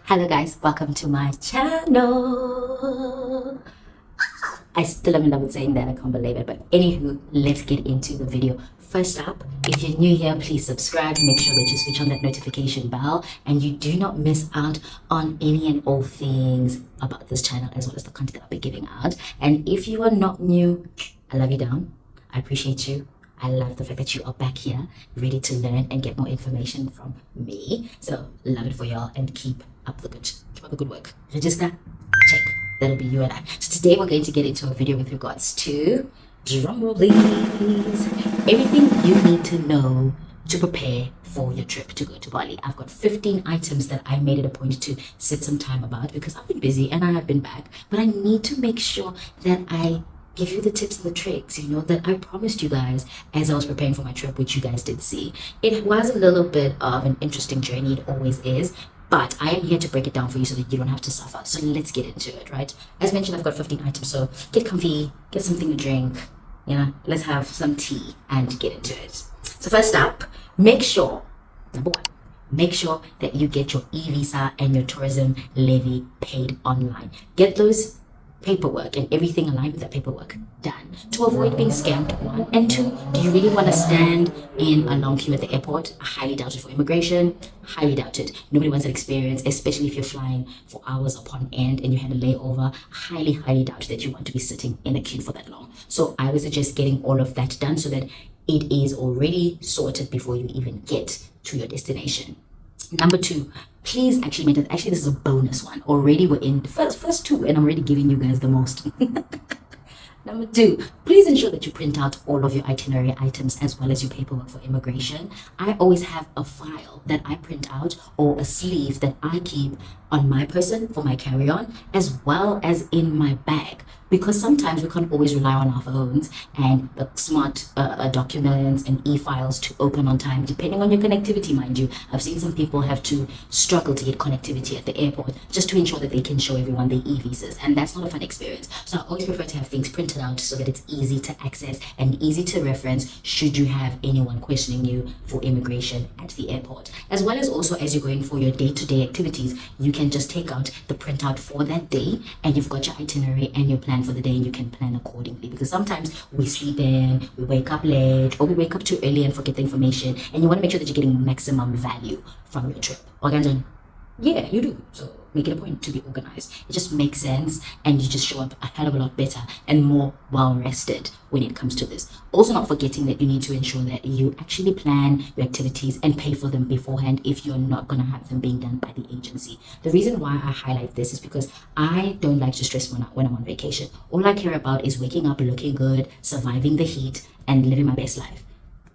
Hello guys, welcome to my channel. I still am in love with saying that, I can't believe it. But anywho, let's get into the video. First up, if you're new here, please subscribe. Make sure that you switch on that notification bell and you do not miss out on any and all things about this channel as well as the content that I'll be giving out. And if you are not new, I love you down. I appreciate you. I love the fact that you are back here, ready to learn and get more information from me. So love it for y'all and keep up the good work. Register, check. That'll be you and I. So today we're going to get into a video with regards to, drumroll please, everything you need to know to prepare for your trip to go to Bali. I've got 15 items that I made it a point to set some time about because I've been busy and I have been back, but I need to make sure that I give you the tips and the tricks, that I promised you guys as I was preparing for my trip, which you guys did see. It was a little bit of an interesting journey, it always is, but I am here to break it down for you so that you don't have to suffer. So let's get into it, right? As mentioned, I've got 15 items, so get comfy, get something to drink, let's have some tea and get into it. So first up, make sure that you get your e-visa and your tourism levy paid online. Get those paperwork and everything aligned with that paperwork done to avoid being scammed, one. And two, do you really want to stand in a long queue at the airport? I highly doubt it. For immigration, highly doubt it. Nobody wants that experience, especially if you're flying for hours upon end and you had a layover. Highly doubt that you want to be sitting in a queue for that long. So I would suggest getting all of that done so that it is already sorted before you even get to your destination. Number two, please actually this is a bonus one. Already we're in the first two and I'm already giving you guys the most. Number two, please ensure that you print out all of your itinerary items as well as your paperwork for immigration. I always have a file that I print out or a sleeve that I keep on my person for my carry-on as well as in my bag, because sometimes we can't always rely on our phones and the smart documents and e-files to open on time, depending on your connectivity, mind you. I've seen some people have to struggle to get connectivity at the airport just to ensure that they can show everyone their e-visas, and that's not a fun experience. So I always prefer to have things printed out so that it's easy to access and easy to reference should you have anyone questioning you for immigration at the airport. As well as also as you're going for your day-to-day activities, you can just take out the printout for that day and you've got your itinerary and your plan for the day and you can plan accordingly, because sometimes we sleep in, we wake up late, or we wake up too early and forget the information, and you want to make sure that you're getting maximum value from your trip. Organization. Yeah, you do. So make it a point to be organized. It just makes sense and you just show up a hell of a lot better and more well-rested when it comes to this. Also not forgetting that you need to ensure that you actually plan your activities and pay for them beforehand if you're not going to have them being done by the agency. The reason why I highlight this is because I don't like to stress when I'm on vacation. All I care about is waking up looking good, surviving the heat, and living my best life.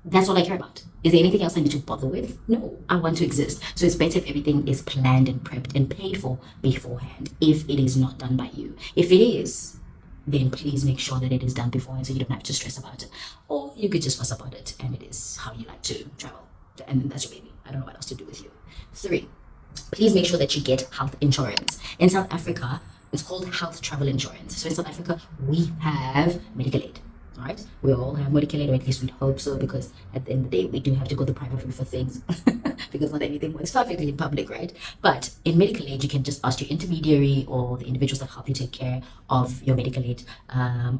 That's all I care about. Is there anything else I need to bother with? No, I want to exist. So it's better if everything is planned and prepped and paid for beforehand, if it is not done by you. If it is, then please make sure that it is done beforehand so you don't have to stress about it. Or you could just fuss about it and it is how you like to travel. And that's your baby. I don't know what else to do with you. 3, please make sure that you get health insurance. In South Africa, it's called health travel insurance. So in South Africa, we have medical aid. Right? We all have medical aid, or at least we'd hope so, because at the end of the day, we do have to go the private route for things because not everything works perfectly in public, right? But in medical aid, you can just ask your intermediary or the individuals that help you take care of your medical aid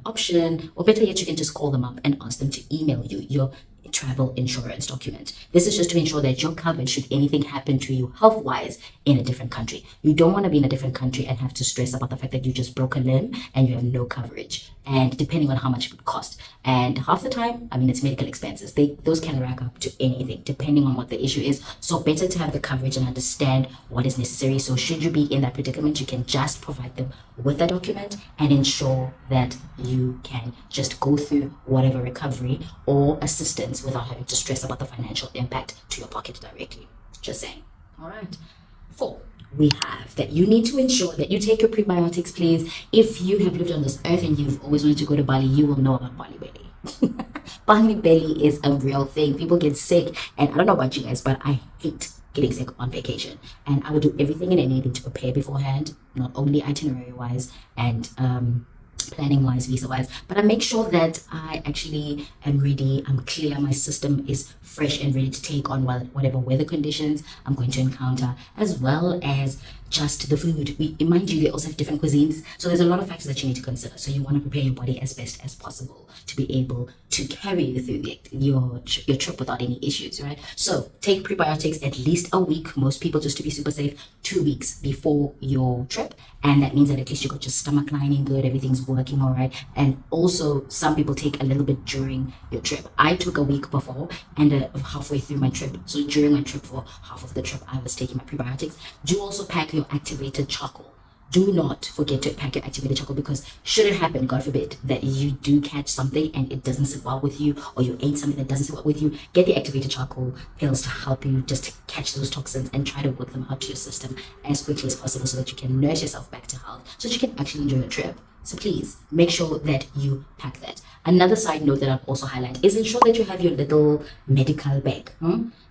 option, or better yet, you can just call them up and ask them to email you your travel insurance document. This is just to ensure that you're covered should anything happen to you health-wise in a different country. You don't want to be in a different country and have to stress about the fact that you just broke a limb and you have no coverage, and depending on how much it would cost. And half the time, it's medical expenses. Those can rack up to anything depending on what the issue is. So better to have the coverage and understand what is necessary. So should you be in that predicament, you can just provide them with that document and ensure that you can just go through whatever recovery or assistance without having to stress about the financial impact to your pocket directly. Just saying. All right. 4, we have that you need to ensure that you take your prebiotics, please. If you have lived on this earth and you've always wanted to go to Bali, you will know about Bali Belly. Bali Belly is a real thing. People get sick, and I don't know about you guys, but I hate getting sick on vacation. And I would do everything and anything to prepare beforehand, not only itinerary-wise and planning wise, visa wise, but I make sure that I actually am ready, I'm clear, my system is fresh and ready to take on whatever weather conditions I'm going to encounter, as well as just the food. Mind you, they also have different cuisines. So there's a lot of factors that you need to consider. So you want to prepare your body as best as possible to be able to carry you through your trip without any issues, right? So take prebiotics at least a week. Most people, just to be super safe, 2 weeks before your trip. And that means that at least you got your stomach lining good, everything's working all right. And also some people take a little bit during your trip. I took a week before and halfway through my trip. So during my trip, for half of the trip, I was taking my prebiotics. Do also pack your activated charcoal. Do not forget to pack your activated charcoal, because should it happen, God forbid, that you do catch something and it doesn't sit well with you, or you ate something that doesn't sit well with you, get the activated charcoal pills to help you just to catch those toxins and try to work them out to your system as quickly as possible so that you can nurse yourself back to health, so that you can actually enjoy your trip. So please make sure that you pack that. Another side note that I'll also highlight is ensure that you have your little medical bag.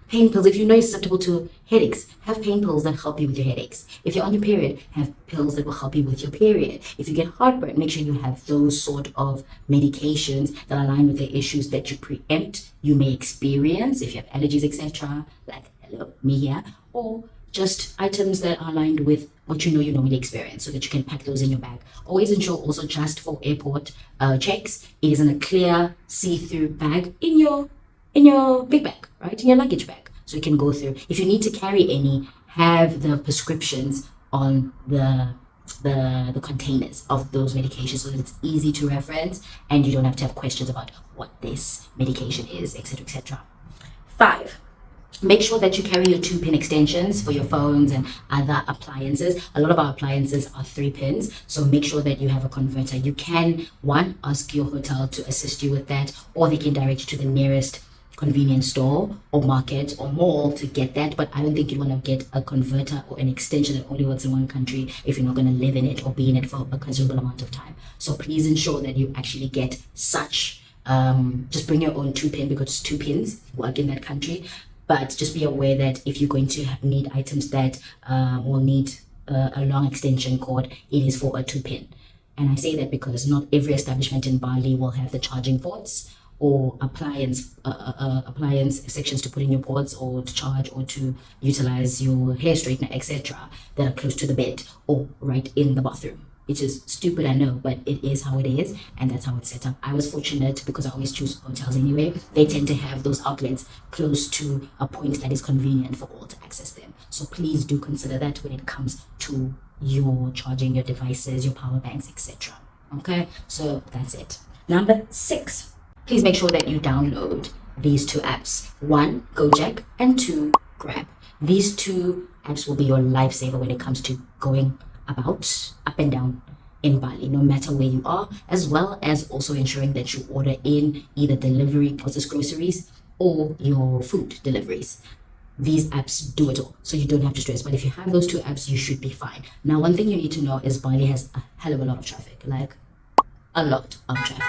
Pain pills. If you know you're susceptible to headaches, have pain pills that help you with your headaches. If you're on your period, have pills that will help you with your period. If you get heartburn, make sure you have those sort of medications that align with the issues that you preempt you may experience. If you have allergies, etc., like hello, me here, or just items that are aligned with what you know you normally experience, so that you can pack those in your bag. Always ensure also, just for airport checks, it is in a clear see-through bag in your big bag, right? In your luggage bag. So you can go through. If you need to carry any, have the prescriptions on the containers of those medications, so that it's easy to reference and you don't have to have questions about what this medication is, etc., etc. 5. Make sure that you carry your 2-pin extensions for your phones and other appliances. A lot of our appliances are 3 pins, so make sure that you have a converter. You can, one, ask your hotel to assist you with that, or they can direct you to the nearest convenience store or market or mall to get that. But I don't think you'd want to get a converter or an extension that only works in one country if you're not going to live in it or be in it for a considerable amount of time. So please ensure that you actually get such. Just bring your own 2-pin, because 2 pins work in that country. But just be aware that if you're going to need items that will need a long extension cord, it is for a 2-pin. And I say that because not every establishment in Bali will have the charging ports or appliance sections to put in your ports, or to charge, or to utilize your hair straightener, etc., that are close to the bed or right in the bathroom. Which is stupid, I know, but it is how it is, and that's how it's set up. I was fortunate because I always choose hotels anyway. They tend to have those outlets close to a point that is convenient for all to access them. So please do consider that when it comes to your charging your devices, your power banks, etc. Okay, so that's it. Number 6. Please make sure that you download these 2 apps. 1, Gojek, and 2, Grab. These 2 apps will be your lifesaver when it comes to going about up and down in Bali, no matter where you are, as well as also ensuring that you order in either delivery, processed groceries, or your food deliveries. These apps do it all, so you don't have to stress. But if you have those 2 apps, you should be fine. Now, one thing you need to know is Bali has a hell of a lot of traffic, like a lot of traffic.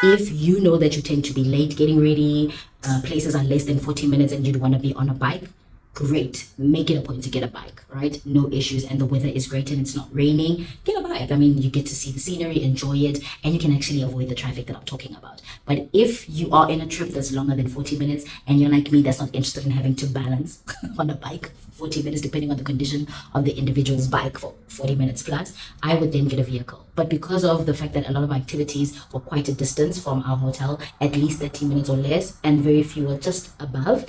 If you know that you tend to be late getting ready, places are less than 40 minutes and you'd want to be on a bike, great. Make it a point to get a bike, right? No issues. And the weather is great and it's not raining. Get a bike. I mean, you get to see the scenery, enjoy it, and you can actually avoid the traffic that I'm talking about. But if you are in a trip that's longer than 40 minutes and you're like me, that's not interested in having to balance on a bike for 40 minutes, depending on the condition of the individual's bike for 40 minutes plus, I would then get a vehicle. But because of the fact that a lot of activities were quite a distance from our hotel, at least 30 minutes or less, and very few were just above,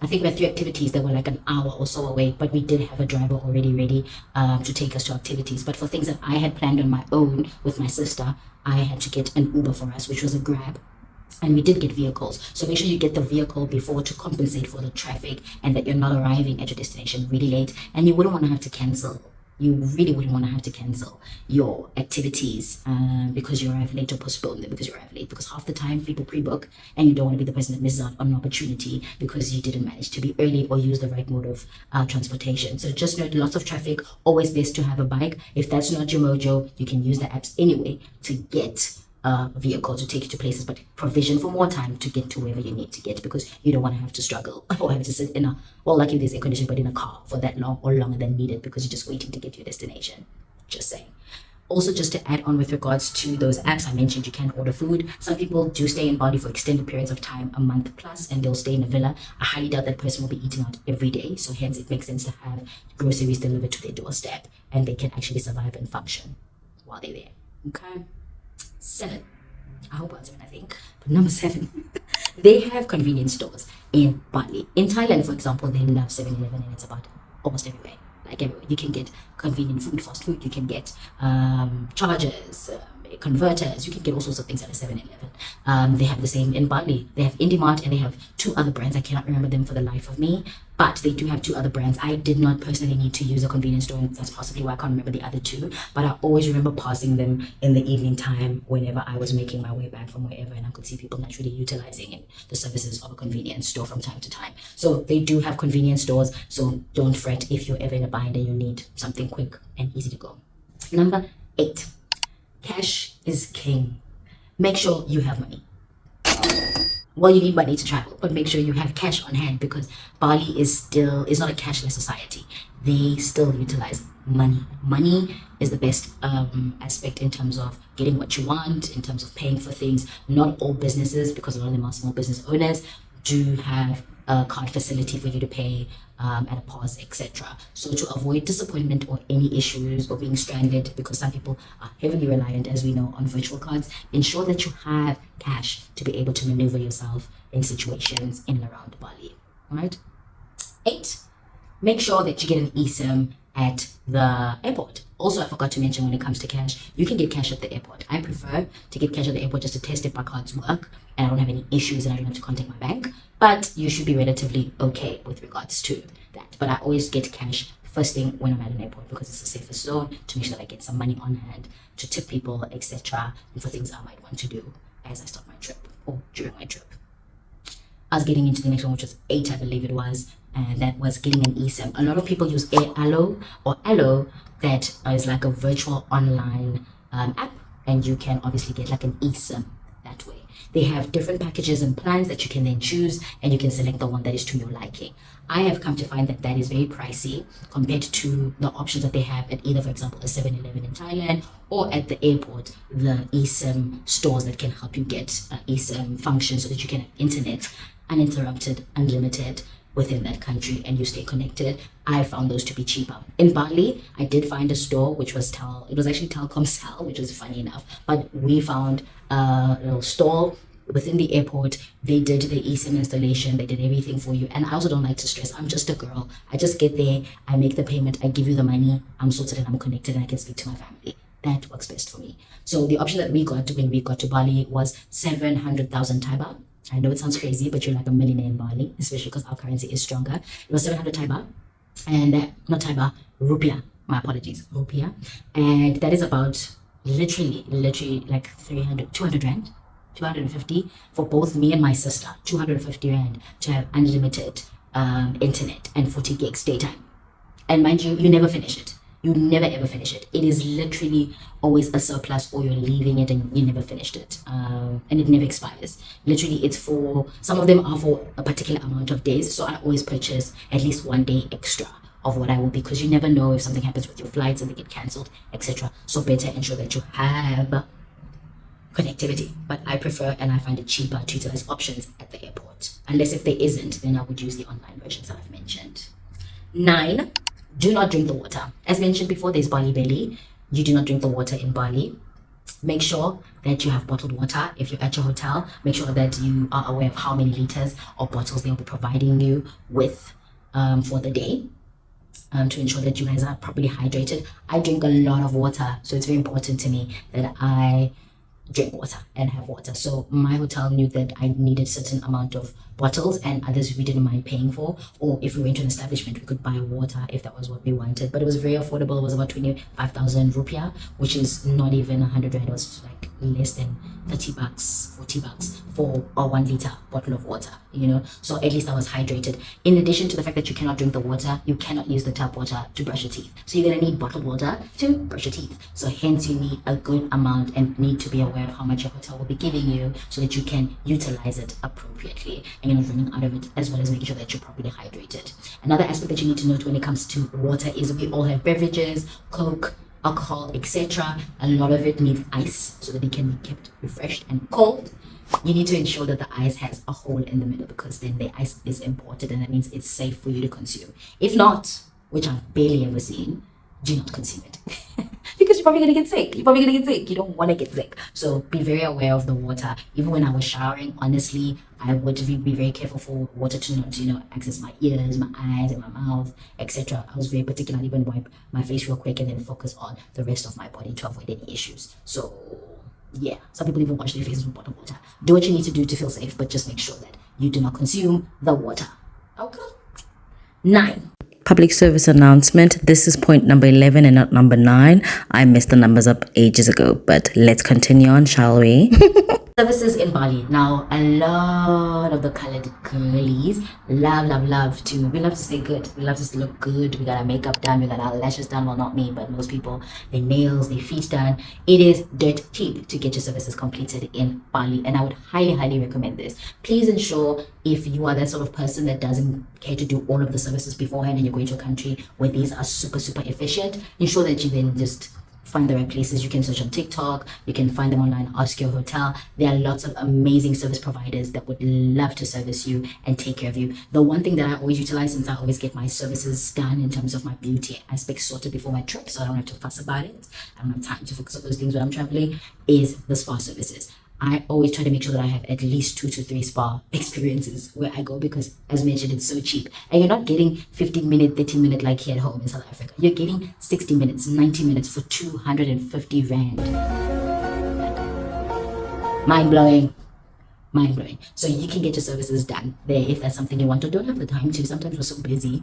I think we had 3 activities that were like an hour or so away, but we did have a driver already ready to take us to activities. But for things that I had planned on my own with my sister, I had to get an Uber for us, which was a Grab. And we did get vehicles. So make sure you get the vehicle before to compensate for the traffic and that you're not arriving at your destination really late. And you wouldn't want to have to cancel. You really wouldn't want to have to cancel your activities because you arrive late, or postpone them because you arrive late. Because half the time people pre-book and you don't want to be the person that misses out on an opportunity because you didn't manage to be early or use the right mode of transportation. So just note, lots of traffic, always best to have a bike. If that's not your mojo, you can use the apps anyway to get vehicle to take you to places, but provision for more time to get to wherever you need to get, because you don't want to have to struggle or have to sit in a, well, luckily there's air conditioning, but in a car for that long or longer than needed because you're just waiting to get to your destination. Just saying. Also, just to add on with regards to those apps I mentioned, you can order food. Some people do stay in Bali for extended periods of time, a month plus, and they'll stay in a villa. I highly doubt that person will be eating out every day, so hence it makes sense to have groceries delivered to their doorstep, and they can actually survive and function while they're there. Okay. 7. I hope that's 7, I think. But number 7, they have convenience stores in Bali. In Thailand, for example, they love 7-Eleven, and it's about almost everywhere. Like everywhere, you can get convenient food, fast food. You can get chargers, converters. You can get all sorts of things at a 7-Eleven. They have the same in Bali. They have IndyMart, and they have 2 other brands. I cannot remember them for the life of me, but they do have 2 other brands. I did not personally need to use a convenience store, and that's possibly why I can't remember the other 2. But I always remember passing them in the evening time whenever I was making my way back from wherever, and I could see people naturally utilizing the services of a convenience store from time to time. So they do have convenience stores. So don't fret if you're ever in a bind and you need something quick and easy to go. Number 8. Cash is king. Make sure you have money. Well, you need money to travel, but make sure you have cash on hand, because Bali is not a cashless society. They still utilize money. Money is the best aspect in terms of getting what you want, in terms of paying for things. Not all businesses, because a lot of them are small business owners, do have a card facility for you to pay at a pause, etc. So to avoid disappointment or any issues or being stranded, because some people are heavily reliant, as we know, on virtual cards, ensure that you have cash to be able to maneuver yourself in situations in and around Bali. All right. 8. Make sure that you get an eSIM at the airport. Also, I forgot to mention, when it comes to cash, you can get cash at the airport. I prefer to get cash at the airport just to test if my cards work and I don't have any issues and I don't have to contact my bank. But you should be relatively okay with regards to that. But I always get cash first thing when I'm at an airport, because it's the safest zone, to make sure that I get some money on hand to tip people, etc., and for things I might want to do as I start my trip or during my trip. I was getting into the next one, which was 8, I believe it was, and that was getting an eSIM. A lot of people use Allo or Allo, that is like a virtual online app, and you can obviously get like an eSIM that way. They have different packages and plans that you can then choose, and you can select the one that is to your liking. I have come to find that that is very pricey compared to the options that they have at either, for example, a 7-Eleven in Thailand, or at the airport, the eSIM stores that can help you get eSIM function so that you can have internet uninterrupted, unlimited within that country, and you stay connected. I found those to be cheaper. In Bali, I did find a store which was it was actually Telkomsel, which was funny enough, but we found a little store within the airport. They did the eSIM installation, they did everything for you. And I also don't like to stress. I'm just a girl. I just get there, I make the payment, I give you the money, I'm sorted and I'm connected, and I can speak to my family. That works best for me. So the option that we got when we got to Bali was 700,000 Thai baht. I know it sounds crazy, but you're like a millionaire in Bali, especially because our currency is stronger. It was 700 Thai baht, and not Thai baht, rupiah. My apologies, rupiah. And that is about literally like 200 rand, 250 for both me and my sister. 250 rand to have unlimited internet and 40 gigs daytime. And mind you, you never finish it. You never ever finish it. It is literally always a surplus, or you're leaving it and you never finished it. And it never expires. Literally, it's for, some of them are for a particular amount of days. So I always purchase at least 1 day extra of what I will, because you never know if something happens with your flights and they get cancelled, etc. So better ensure that you have connectivity. But I prefer, and I find it cheaper to utilize options at the airport. Unless if there isn't, then I would use the online versions that I've mentioned. 9. Do not drink the water. As mentioned before, there's Bali Belly. You do not drink the water in Bali. Make sure that you have bottled water. If you're at your hotel, make sure that you are aware of how many liters or bottles they'll be providing you with for the day, to ensure that you guys are properly hydrated. I drink a lot of water, so it's very important to me that I drink water and have water. So my hotel knew that I needed a certain amount of bottles, and others we didn't mind paying for, or if we went to an establishment we could buy water if that was what we wanted. But it was very affordable. It was about 25,000 rupiah, which is not even 100 rand. It was like less than 30 bucks, 40 bucks for a 1 liter bottle of water, you know. So at least I was hydrated. In addition to the fact that you cannot drink the water, you cannot use the tap water to brush your teeth. So you're gonna need bottled water to brush your teeth. So hence you need a good amount and need to be aware of how much your hotel will be giving you, so that you can utilize it appropriately and you're not running out of it, as well as making sure that you're properly hydrated. Another aspect that you need to note when it comes to water is we all have beverages, Coke, alcohol, etc. A lot of it needs ice so that it can be kept refreshed and cold. You need to ensure that the ice has a hole in the middle, because then the ice is imported and that means it's safe for you to consume. If not, which I've barely ever seen, do not consume it. Because you're probably gonna get sick. You don't want to get sick. So be very aware of the water. Even when I was showering, honestly, I would be very careful for water to not, access my ears, my eyes, and my mouth, etc. I was very particular. I even wipe my face real quick and then focus on the rest of my body to avoid any issues. So yeah, some people even wash their faces with bottled water. Do what you need to do to feel safe, but just make sure that you do not consume the water. Okay. 9. Public service announcement. This is point number 11 and not number 9. I messed the numbers up ages ago, but let's continue on, shall we? Services in Bali. Now, a lot of the colored girlies love to, we love to stay good. We love to look good. We got our makeup done. We got our lashes done. Well, not me, but most people, their nails, their feet done. It is dirt cheap to get your services completed in Bali. And I would highly recommend this. Please ensure, if you are that sort of person that doesn't care to do all of the services beforehand and you're going to a country where these are super efficient, ensure that you then just find the right places. You can search on TikTok, you can find them online, ask your hotel. There are lots of amazing service providers that would love to service you and take care of you. The one thing that I always utilize, since I always get my services done in terms of my beauty aspects sorted before my trip, so I don't have to fuss about it, I don't have time to focus on those things when I'm traveling, is the spa services. I always try to make sure that I have at least 2 to 3 spa experiences where I go, because as mentioned, it's so cheap. And you're not getting 15-minute, 30-minute like here at home in South Africa. You're getting 60 minutes, 90 minutes for 250 Rand. Mind blowing. So you can get your services done there if that's something you want, or don't have the time to. Sometimes we're so busy.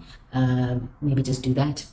Maybe just do that.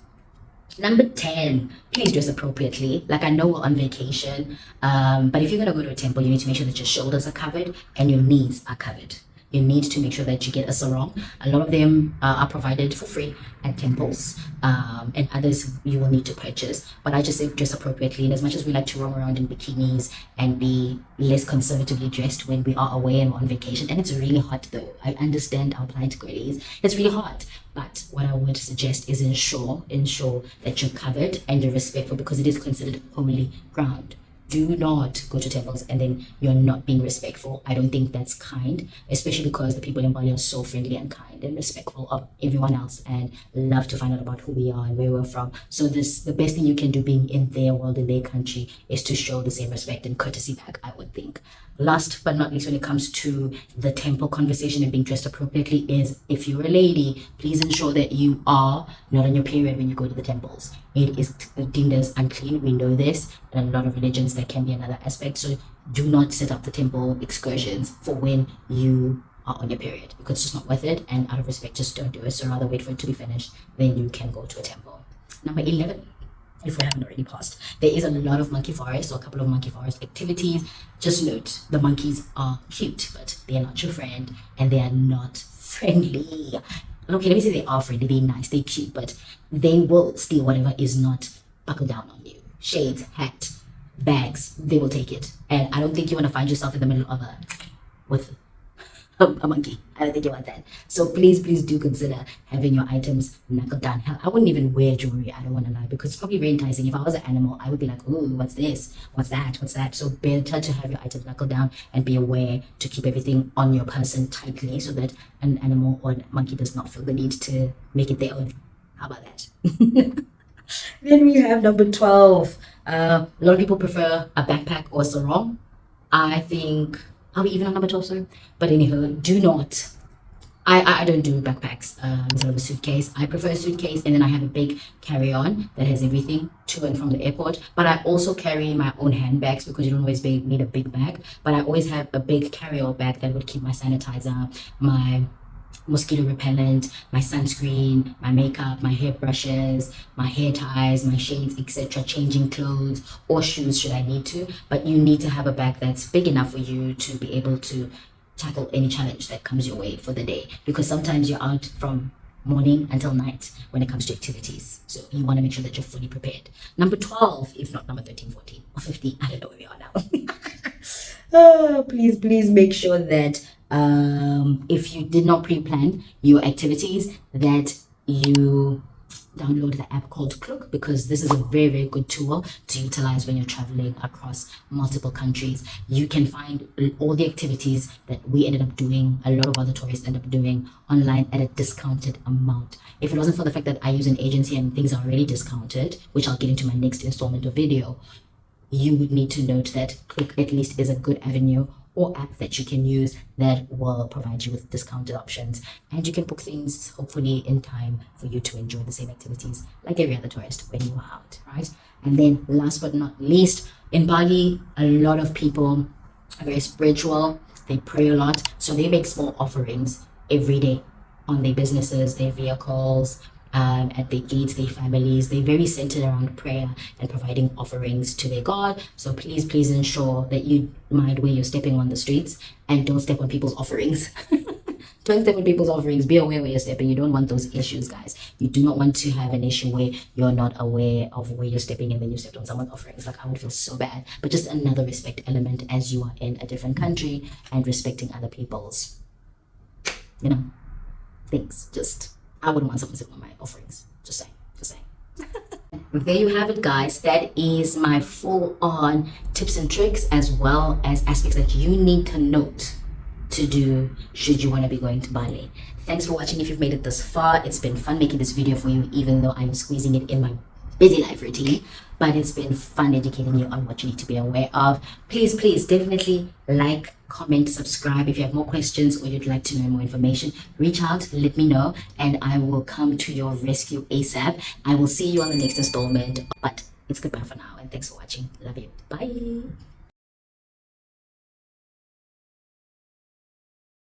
Number 10, please dress appropriately. Like, I know we're on vacation, but if you're going to go to a temple, you need to make sure that your shoulders are covered and your knees are covered. You need to make sure that you get a sarong. A lot of them are provided for free at temples, and others you will need to purchase. But I just say dress appropriately. And as much as we like to roam around in bikinis and be less conservatively dressed when we are away and on vacation, and it's really hot though. I understand our plight, girlies. It's really hot. But what I would suggest is ensure that you're covered and you're respectful, because it is considered holy ground. Do not go to temples and then you're not being respectful. I don't think that's kind, especially because the people in Bali are so friendly and kind and respectful of everyone else and love to find out about who we are and where we're from. So the best thing you can do being in their world, in their country, is to show the same respect and courtesy back, I would think. Last but not least, when it comes to the temple conversation and being dressed appropriately, is if you're a lady, please ensure that you are not on your period when you go to the temples. It is deemed as unclean. We know this. In a lot of religions, that can be another aspect. So do not set up the temple excursions for when you are on your period, because it's just not worth it. And out of respect, just don't do it. So rather wait for it to be finished, then you can go to a temple. Number 11. If we haven't already passed, there is a lot of monkey forest, or a couple of monkey forest activities. Just note, the monkeys are cute, but they are not your friend and they are not friendly. Okay, let me say they are friendly, they're nice, they're cute, but they will steal whatever is not buckled down on you. Shades, hat, bags, they will take it. And I don't think you want to find yourself in the middle of with a monkey. I don't think you want that. So please do consider having your items knuckled down. Hell, I wouldn't even wear jewelry, I don't want to lie, because it's probably very enticing. If I was an animal, I would be like, ooh, what's this? What's that? So better to have your items knuckled down and be aware to keep everything on your person tightly, so that an animal or a monkey does not feel the need to make it their own. How about that? Then we have number 12. A lot of people prefer a backpack or a sarong. I think, are we even on number 12, sorry? But anyhow, do not. I don't do backpacks instead of a suitcase. I prefer a suitcase, and then I have a big carry-on that has everything to and from the airport. But I also carry my own handbags, because you don't always need a big bag. But I always have a big carry-on bag that would keep my sanitizer, my mosquito repellent, my sunscreen, my makeup, my hairbrushes, my hair ties, my shades, etc., changing clothes or shoes should I need to. But you need to have a bag that's big enough for you to be able to tackle any challenge that comes your way for the day, because sometimes you're out from morning until night when it comes to activities. So you want to make sure that you're fully prepared. Number 12, if not number 13, 14 or 15, I don't know where we are now. Please make sure that if you did not pre-plan your activities, that you download the app called Klook, because this is a very, very good tool to utilize when you're traveling across multiple countries. You can find all the activities that we ended up doing, a lot of other tourists end up doing online at a discounted amount. If it wasn't for the fact that I use an agency and things are already discounted, which I'll get into my next installment of video, you would need to note that Klook at least is a good avenue or app that you can use that will provide you with discounted options, and you can book things hopefully in time for you to enjoy the same activities like every other tourist when you are out, right? And then last but not least, in Bali, a lot of people are very spiritual. They pray a lot, so they make small offerings every day on their businesses, their vehicles, at their gates, their families. They're very centered around prayer and providing offerings to their God. So please ensure that you mind where you're stepping on the streets, and don't step on people's offerings. Don't step on people's offerings. Be aware where you're stepping. You don't want those issues, guys. You do not want to have an issue where you're not aware of where you're stepping and then you stepped on someone's offerings. Like, I would feel so bad. But just another respect element as you are in a different country and respecting other people's, things. Just, I wouldn't want someone sitting on my offerings. Just saying. There you have it, guys. That is my full-on tips and tricks, as well as aspects that you need to note to do should you want to be going to Bali. Thanks for watching. If you've made it this far, it's been fun making this video for you, even though I'm squeezing it in my busy life routine, but it's been fun educating you on what you need to be aware of. Please definitely like, comment, subscribe. If you have more questions or you'd like to know more information, reach out, let me know, and I will come to your rescue ASAP. I will see you on the next installment, but it's goodbye for now, and thanks for watching. Love you. Bye.